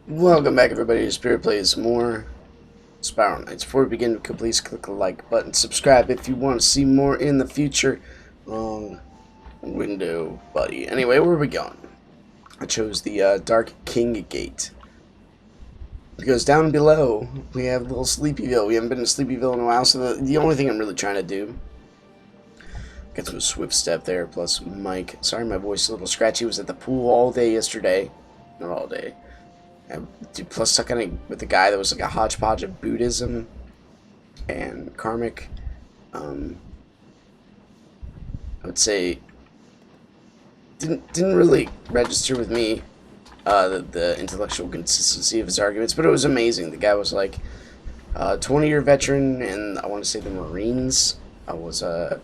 Welcome back, everybody, to Spirit Plays more Spiral Knights. Before we begin, please click the like button. Subscribe if you want to see more in the future. Long window, buddy. Anyway, where are we going? I chose the Dark King Gate. Because down below, we have little Sleepyville. We haven't been to Sleepyville in a while, so the only thing I'm really trying to do... Get some swift step there, plus Mike. Sorry, my voice is a little scratchy. Was at the pool all day yesterday. Not all day. Plus stuck on it with a guy that was like a hodgepodge of Buddhism and karmic. I would say didn't really register with me the intellectual consistency of his arguments, but it was amazing. The guy was like a 20-year veteran, and I want to say the Marines. I was a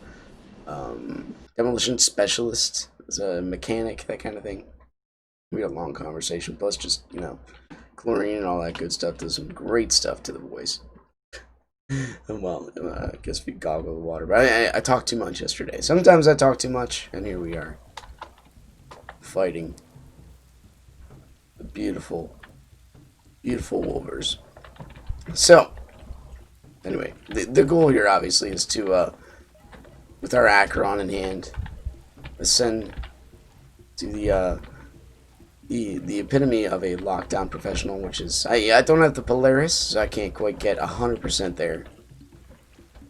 demolition specialist, as a mechanic, that kind of thing. We had a long conversation, plus just, chlorine and all that good stuff does some great stuff to the voice. Well, I guess we goggle the water, but I talked too much yesterday. Sometimes I talk too much, and here we are, fighting the beautiful, beautiful wolvers. So, anyway, the goal here, obviously, is to, with our Acheron in hand, ascend to the epitome of a lockdown professional, which is I don't have the Polaris, so I can't quite get 100% there.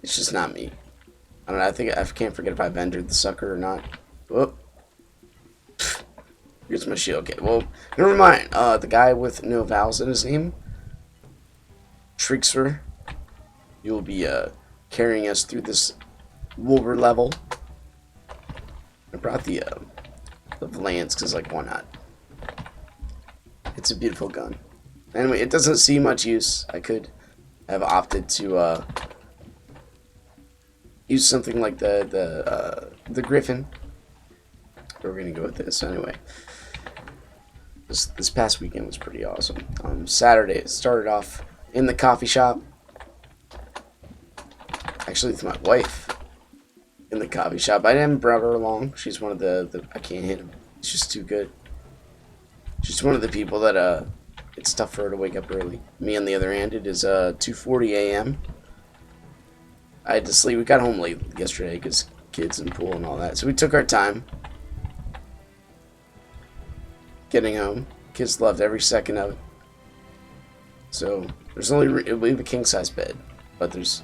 It's just not me. I don't know. I can't forget if I've entered the sucker or not. Whoop. Here's my shield kit. Well, never mind. The guy with no vowels in his name, Trickster, you'll be carrying us through this Wolver level. I brought the Lance because, like, why not? It's a beautiful gun. Anyway, it doesn't see much use. I could have opted to use something like the Griffin. But we're gonna go with this anyway. This past weekend was pretty awesome. Saturday it started off in the coffee shop. Actually, with my wife in the coffee shop. I didn't brought her along. She's one of the I can't hit him. It's just too good. She's one of the people that it's tough for her to wake up early. Me, on the other hand, it is 2:40 a.m. I had to sleep. We got home late yesterday because kids and pool and all that. So we took our time getting home. Kids loved every second of it. So there's only we have a king size bed, but there's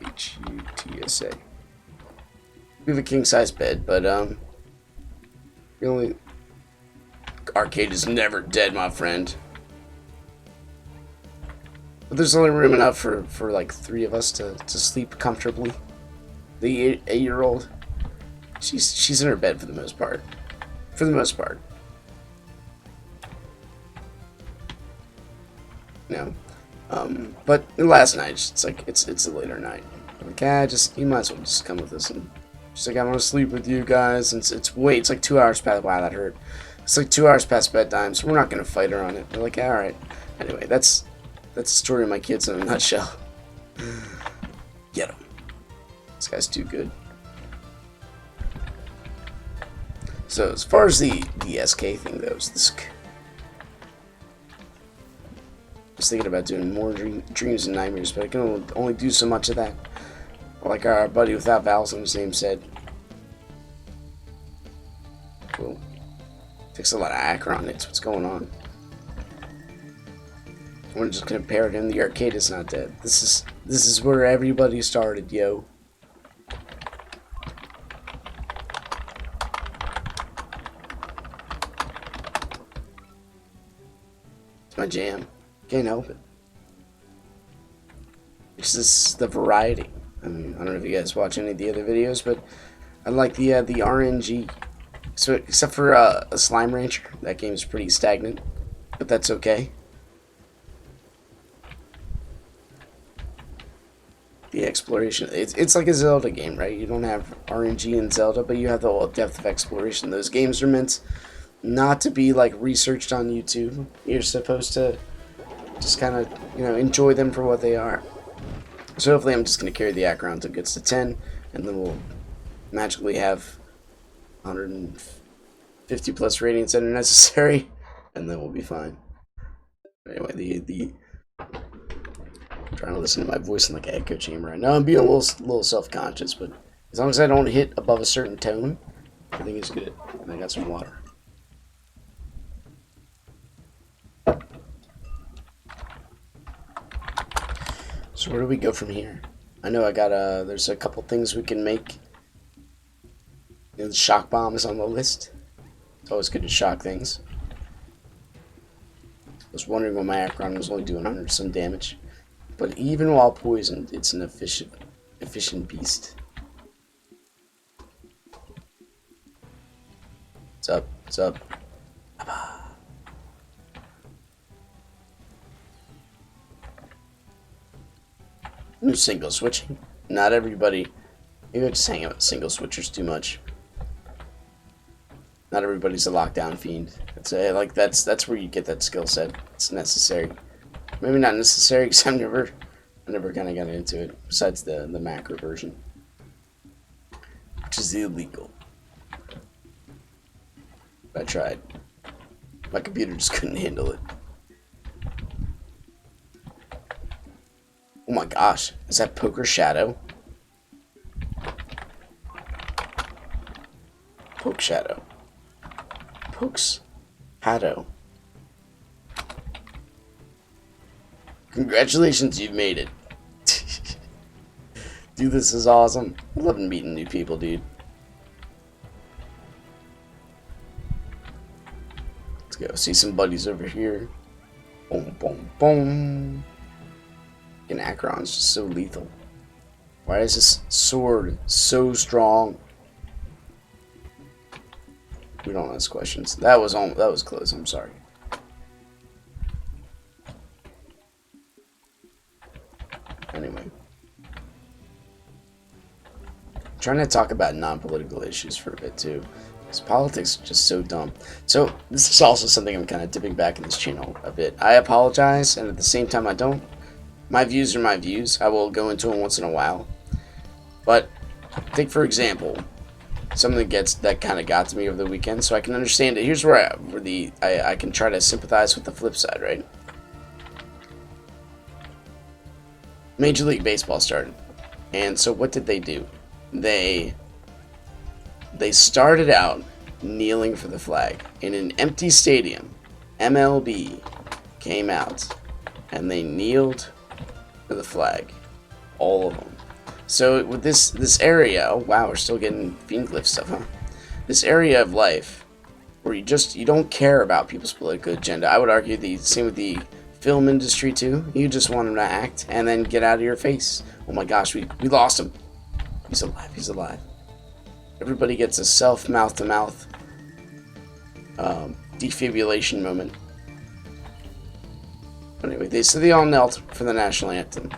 H-U-T-S-A. We have a king-size bed, but, the only... Arcade is never dead, my friend. But there's only room enough for like, 3 of us to sleep comfortably. The 8-year-old, she's in her bed for the most part. For the most part. But last night, it's like, it's a later night. I'm like, you might as well just come with us. And she's like, I want to sleep with you guys. And it's like 2 hours past. Wow, that hurt. It's like 2 hours past bedtime, so we're not gonna fight her on it. We're like, all right. Anyway, that's the story of my kids in a nutshell. Get him. This guy's too good. So as far as the SK thing goes, I was thinking about doing more dreams and nightmares, but I can only do so much of that. Like our buddy without vowels in his name said. Cool. Takes a lot of Acheron. It's what's going on. We're just gonna parrot him. The arcade is not dead. This is where everybody started, yo. It's my jam. Can't help it. It's just the variety. I mean, I don't know if you guys watch any of the other videos, but I like the RNG. So except for a Slime Rancher, that game is pretty stagnant, but that's okay. The exploration, it's like a Zelda game, right? You don't have RNG in Zelda, but you have the depth of exploration. Those games are meant not to be like researched on YouTube. You're supposed to just kind of, enjoy them for what they are. So hopefully I'm just going to carry the Acheron until it gets to 10, and then we'll magically have 100 50 plus radiants that are necessary, and then we'll be fine. Anyway, I'm trying to listen to my voice in like an echo chamber right now. I'm being a little self-conscious, but as long as I don't hit above a certain tone, I think it's good. And I got some water. So where do we go from here? I know I got there's a couple things we can make. The shock bomb is on the list. It's always good to shock things. I was wondering why my Akron was only doing 100 some damage. But even while poisoned, it's an efficient beast. What's up? What's up? New single switching. Not everybody. Maybe I just hang out with single switchers too much. Not everybody's a lockdown fiend. That's where you get that skill set. It's necessary. Maybe not necessary because I never kind of got into it. Besides the macro version, which is illegal. I tried. My computer just couldn't handle it. Oh my gosh, is that Poker Shadow? Poke Shadow. Pokes Shadow. Congratulations, you've made it. Dude, this is awesome. I love meeting new people, dude. Let's go see some buddies over here. Boom, boom, boom. And Akron's just so lethal. Why is this sword so strong? We don't ask questions. That was close. I'm sorry. Anyway, I'm trying to talk about non-political issues for a bit too, because politics is just so dumb. So this is also something I'm kind of dipping back in this channel a bit. I apologize, and at the same time I don't. My views are my views. I will go into them once in a while. But take for example something that kind of got to me over the weekend, so I can understand it. Here's where I can try to sympathize with the flip side, right? Major League Baseball started, and so what did they do? They started out kneeling for the flag in an empty stadium. MLB came out and they kneeled for the flag, all of them. So with this area, oh wow, we're still getting Fiendglyph stuff, huh? This area of life where you don't care about people's political agenda. I would argue the same with the film industry too. You just want him to act and then get out of your face. Oh my gosh, we lost him. He's alive. He's alive. Everybody gets a mouth-to-mouth defibrillation moment. Anyway, they all knelt for the national anthem.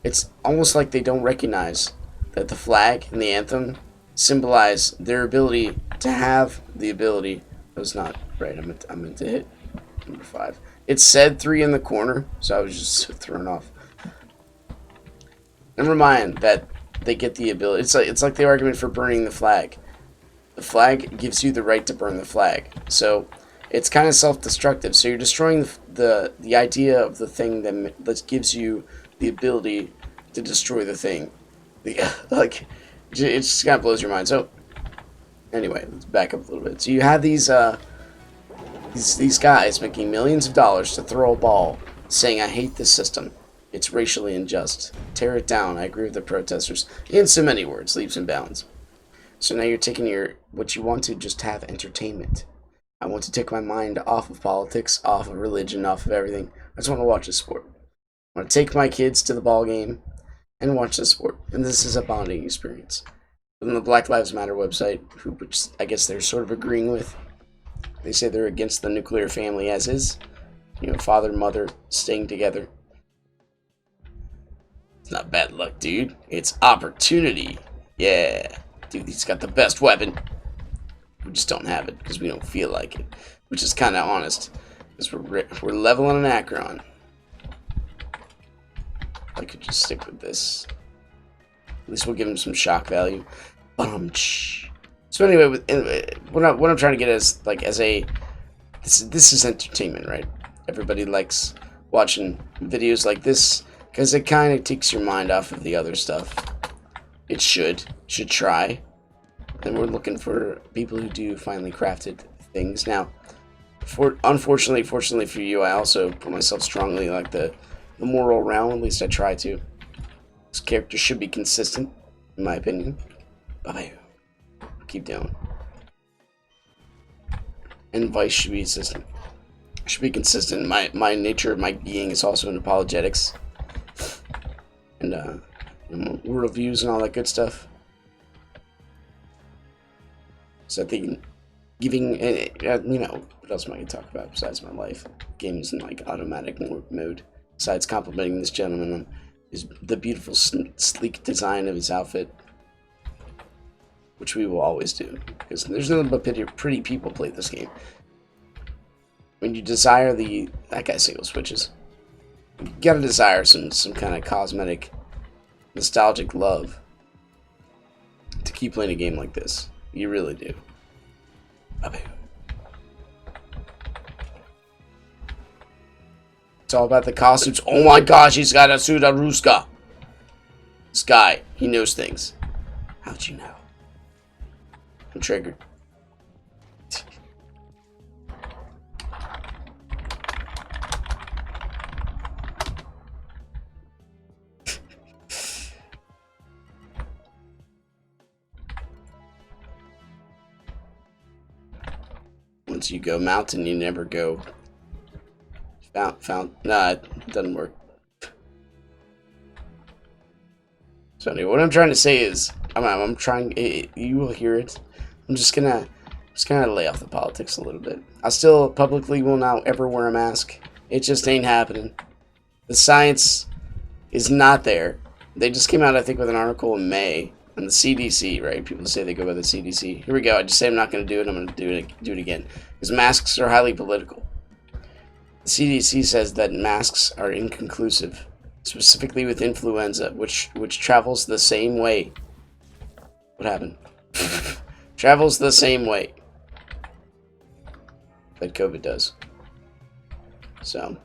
It's almost like they don't recognize that the flag and the anthem symbolize their ability to have the ability. That was not right. I meant to hit number 5. It said 3 in the corner, so I was just so thrown off. Never mind that they get the ability. It's like the argument for burning the flag. The flag gives you the right to burn the flag. So it's kind of self-destructive. So you're destroying the idea of the thing that gives you the ability to destroy the thing. Like, it just kind of blows your mind. So anyway, let's back up a little bit. So you have these guys making millions of dollars to throw a ball, saying, "I hate this system. It's racially unjust. Tear it down. I agree with the protesters." In so many words, leaps and bounds. So now you're taking what you want to just have entertainment. I want to take my mind off of politics, off of religion, off of everything. I just want to watch a sport. I want to take my kids to the ball game and watch the sport. And this is a bonding experience. On the Black Lives Matter website, which I guess they're sort of agreeing with, they say they're against the nuclear family as is. You know, father and mother staying together. It's not bad luck, dude. It's opportunity. Yeah. Dude, he's got the best weapon. We just don't have it because we don't feel like it. Which is kind of honest. Because we're leveling an Akron. I could just stick with this. At least we'll give him some shock value. Bum-ch. So anyway, what I'm trying to get is like as a this is entertainment, right? Everybody likes watching videos like this because it kind of takes your mind off of the other stuff. It should try. And we're looking for people who do finely crafted things. Now, fortunately for you, I also put myself strongly like the moral realm. At least I try to. This character should be consistent, in my opinion. Bye. Keep down. And Vice should be consistent. Should be consistent. My nature of my being is also in apologetics and worldviews and all that good stuff. So I think giving, what else am I going to talk about besides my life? Games in like automatic mode. Besides complimenting this gentleman on the beautiful, sleek design of his outfit, which we will always do, because there's nothing but pretty people play this game. When you desire that guy single switches. You gotta desire some kind of cosmetic, nostalgic love to keep playing a game like this. You really do. It's all about the costumes. Oh my gosh, he's got a suit of Ruska. This guy, he knows things. How'd you know? I'm triggered. Once you go mountain, you never go nah, it doesn't work. So anyway, what I'm trying to say is, I'm trying. You will hear it. I'm just gonna lay off the politics a little bit. I still publicly will not ever wear a mask. It just ain't happening. The science is not there. They just came out, I think, with an article in May on the CDC, right? People say they go by the CDC. Here we go. I just say I'm not going to do it. I'm going to do it again. Because masks are highly political. The CDC says that masks are inconclusive, specifically with influenza, which travels the same way. What happened? Travels the same way that COVID does. So,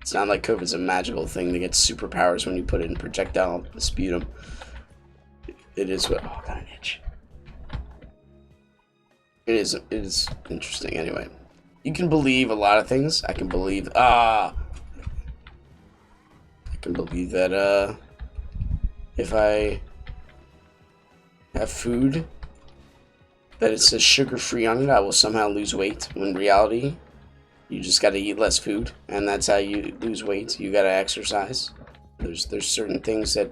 it's not like COVID's a magical thing that gets superpowers when you put it in projectile sputum. It is what... Oh, I got an itch. It is interesting anyway. You can believe a lot of things. I can believe... I can believe that, if I have food that it says sugar-free on it, I will somehow lose weight. When in reality, you just gotta eat less food, and that's how you lose weight. You gotta exercise. There's certain things that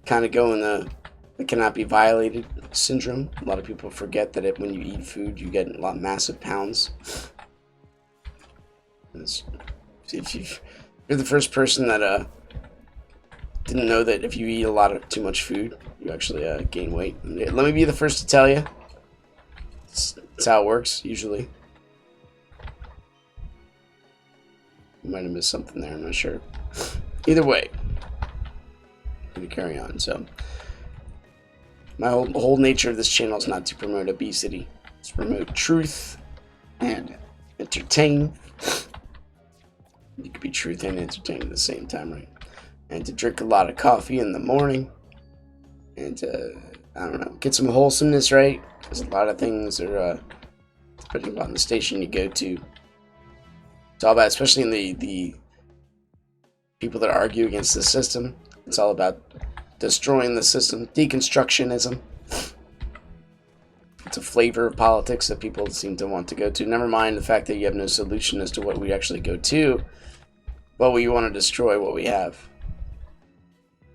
kind of go in the that cannot be violated syndrome. A lot of people forget that when you eat food, you get a lot massive pounds. If you're the first person that didn't know that if you eat a lot of too much food, you actually gain weight. Let me be the first to tell you. That's how it works usually. You might have missed something there. I'm not sure. Either way, I'm gonna carry on. So, my whole nature of this channel is not to promote obesity. It's to promote truth and entertain. You could be truth and entertain at the same time, right? And to drink a lot of coffee in the morning. And to, I don't know, get some wholesomeness, right? Because a lot of things are, depending on the station you go to. It's all about, especially in the people that argue against the system, it's all about destroying the system, deconstructionism. It's a flavor of politics that people seem to want to go to. Never mind the fact that you have no solution as to what we actually go to, but we want to destroy what we have.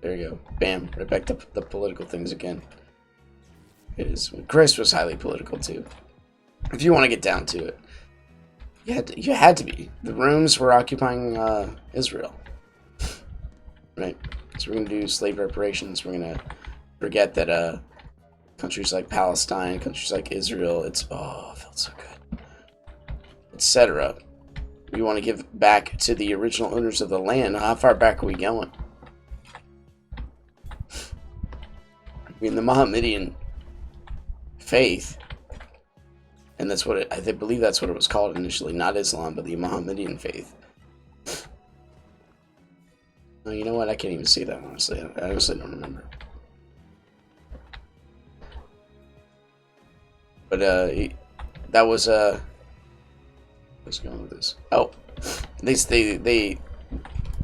There you go. Bam. Right back to the political things again. It is. Chris was highly political too. If you want to get down to it. You had to be. The Romans were occupying Israel. Right? So we're going to do slave reparations. We're going to forget that countries like Palestine, countries like Israel, it felt so good, etc. We want to give back to the original owners of the land. How far back are we going? I mean, the Mohammedan faith And that's what I believe that's what it was called initially, not Islam, but the Mohammedan faith. Oh, you know what? I can't even see that, honestly. I honestly don't remember. But, that was, what's going on with this? Oh, they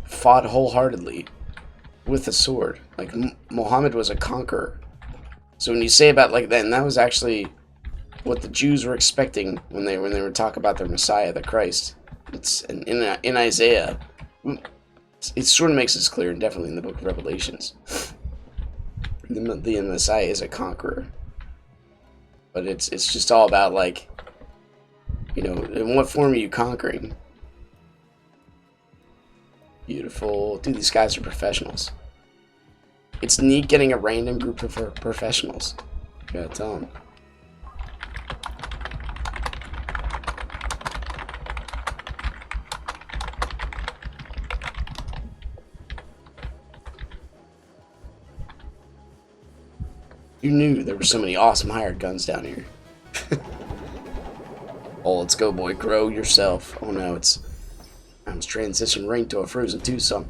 fought wholeheartedly with a sword. Like, Muhammad was a conqueror. So when you say about, like, that, and that was actually what the Jews were expecting when they were talking about their Messiah, the Christ. It's in Isaiah. It sort of makes this clear, and definitely in the book of Revelations. The Messiah is a conqueror. But it's just all about, like, you know, in what form are you conquering? Beautiful. Dude, these guys are professionals. It's neat getting a random group of professionals. You gotta tell them. You knew there were so many awesome hired guns down here. Oh, let's go, boy. Grow yourself. Oh no, I'm transition rank to a Frozen 2 song.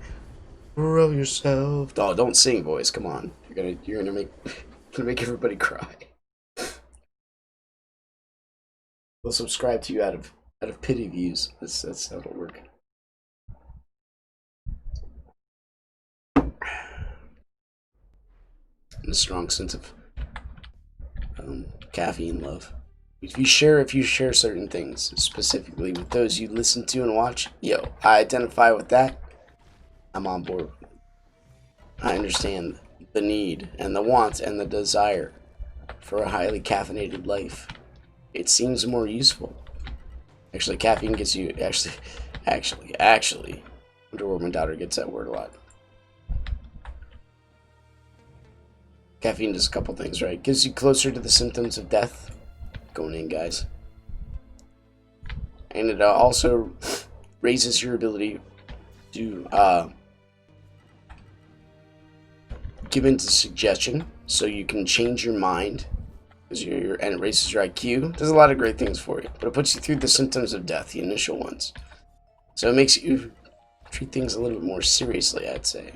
Grow yourself. Oh, don't sing, boys. Come on. You're gonna make everybody cry. We'll subscribe to you out of pity views. That's how it'll work. And a strong sense of caffeine love. If you share certain things, specifically with those you listen to and watch, yo, I identify with that. I'm on board. I understand the need and the want and the desire for a highly caffeinated life. It seems more useful. Actually, caffeine gets you actually. Wonder where my daughter gets that word a lot. Caffeine does a couple things, right? Gives you closer to the symptoms of death. Going in, guys. And it also raises your ability to give into suggestion, so you can change your mind, and it raises your IQ. Does a lot of great things for you, but it puts you through the symptoms of death, the initial ones. So it makes you treat things a little bit more seriously, I'd say.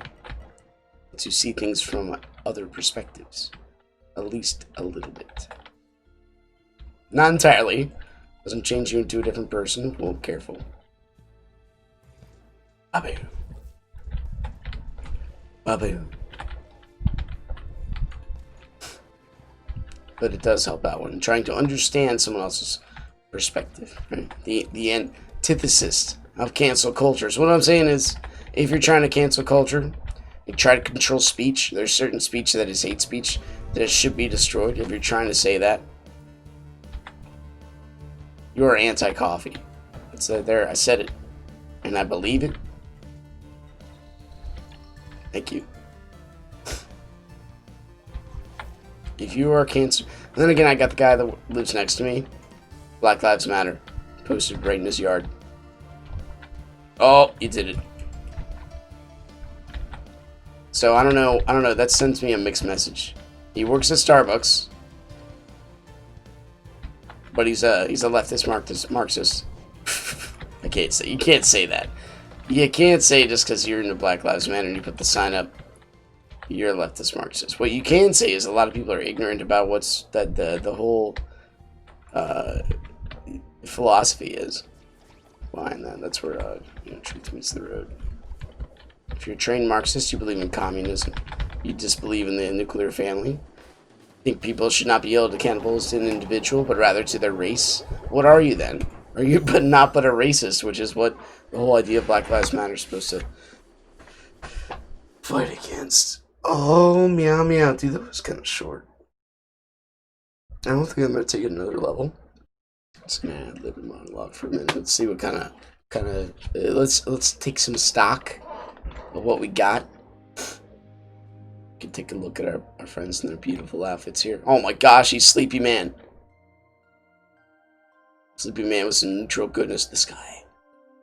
To see things from other perspectives, at least a little bit. Not entirely. Doesn't change you into a different person. Well, careful. Babu. Babu. But it does help out when trying to understand someone else's perspective. Right? The antithesis of cancel culture. So what I'm saying is, if you're trying to cancel culture, you try to control speech. There's certain speech that is hate speech that it should be destroyed. If you're trying to say that, you're anti-coffee. It's there. I said it, and I believe it. Thank you. If you are cancer, and then again, I got the guy that lives next to me. Black Lives Matter, posted right in his yard. Oh, you did it. So I don't know. That sends me a mixed message. He works at Starbucks, but he's a leftist Marxist. I can't say. You can't say that. You can't say just because you're into Black Lives Matter and you put the sign up, you're a leftist Marxist. What you can say is a lot of people are ignorant about what's the whole philosophy is behind that. That's where truth meets the road. If you're a trained Marxist, you believe in communism. You disbelieve in the nuclear family. Think people should not be able to cannibalize an individual, but rather to their race. What are you then? Are you but a racist, which is what the whole idea of Black Lives Matter is supposed to fight against. Oh, meow meow. Dude, that was kind of short. I don't think I'm going to take it another level. Just going to live in monologue for a minute. Let's see what kind of let's take some stock of what we got. We can take a look at our friends and their beautiful outfits here. Oh my gosh, he's Sleepy Man. Sleepy Man with some neutral goodness. This guy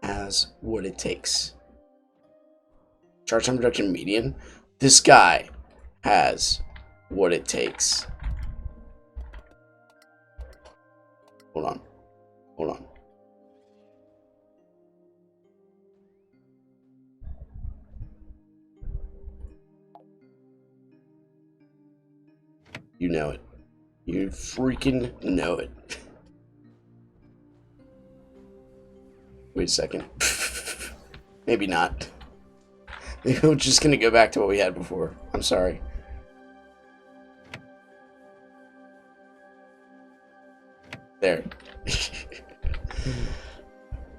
has what it takes. Charge time reduction median. This guy has what it takes. Hold on. Hold on. You know it. You freaking know it. Wait a second. Maybe not. Maybe we're just gonna go back to what we had before. I'm sorry. There.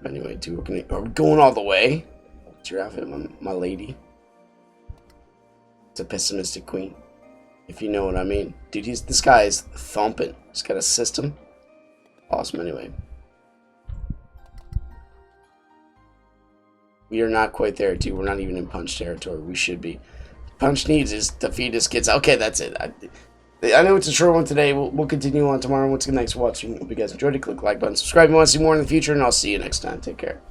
Anyway, are we going all the way? What's your outfit, my lady? It's a pessimistic queen. If you know what I mean. Dude, this guy is thumping. He's got a system. Awesome, anyway. We are not quite there, dude. We're not even in punch territory. We should be. Punch needs is defeat his kids. Okay, that's it. I know it's a short one today. We'll continue on tomorrow. Once again, thanks for watching. Hope you guys enjoyed it. Click the like button. Subscribe if you want to see more in the future, and I'll see you next time. Take care.